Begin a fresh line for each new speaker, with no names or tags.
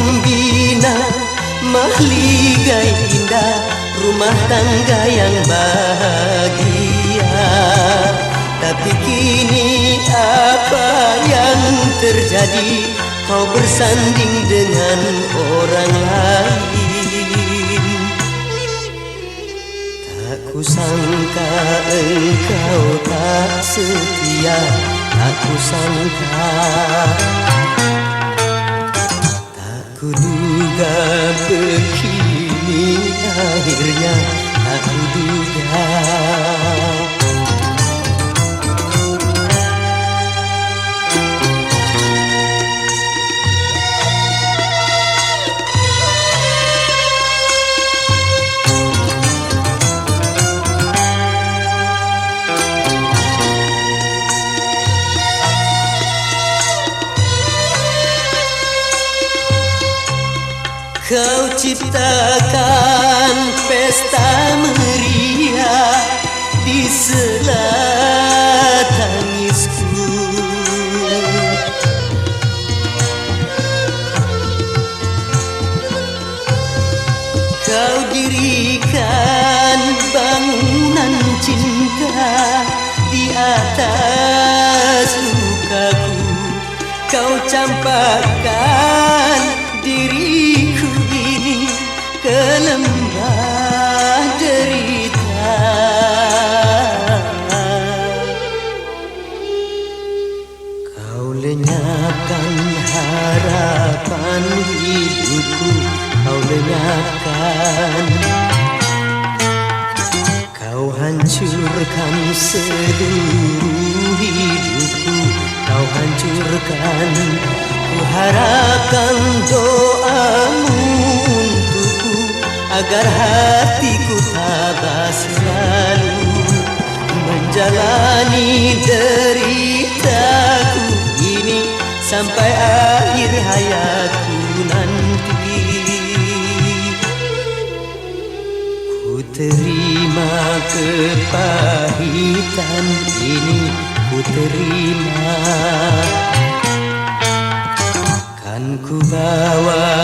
membina mahligai indah rumah tangga yang bahagia. Tapi kini apa yang terjadi? Kau bersanding dengan orang lain. Tak kusangka engkau tak setia, tak kusangka. Tak kuduga begini akhirnya, tak kuduga. Kau ciptakan pesta meriah di sela tangisku. Kau dirikan bangunan cinta di atas lukaku. Kau campakkan diriku ini ke lembah derita. Kau lenyapkan harapan hidupku, kau lenyapkan. Kau hancurkan seluruh hidupku, kau hancurkan. Ku harapkan doamu untukku agar hatiku tabah selalu menjalani deritaku ini sampai akhir hayatku nanti. Ku terima kepahitan ini, ku terima. Kan ku bawa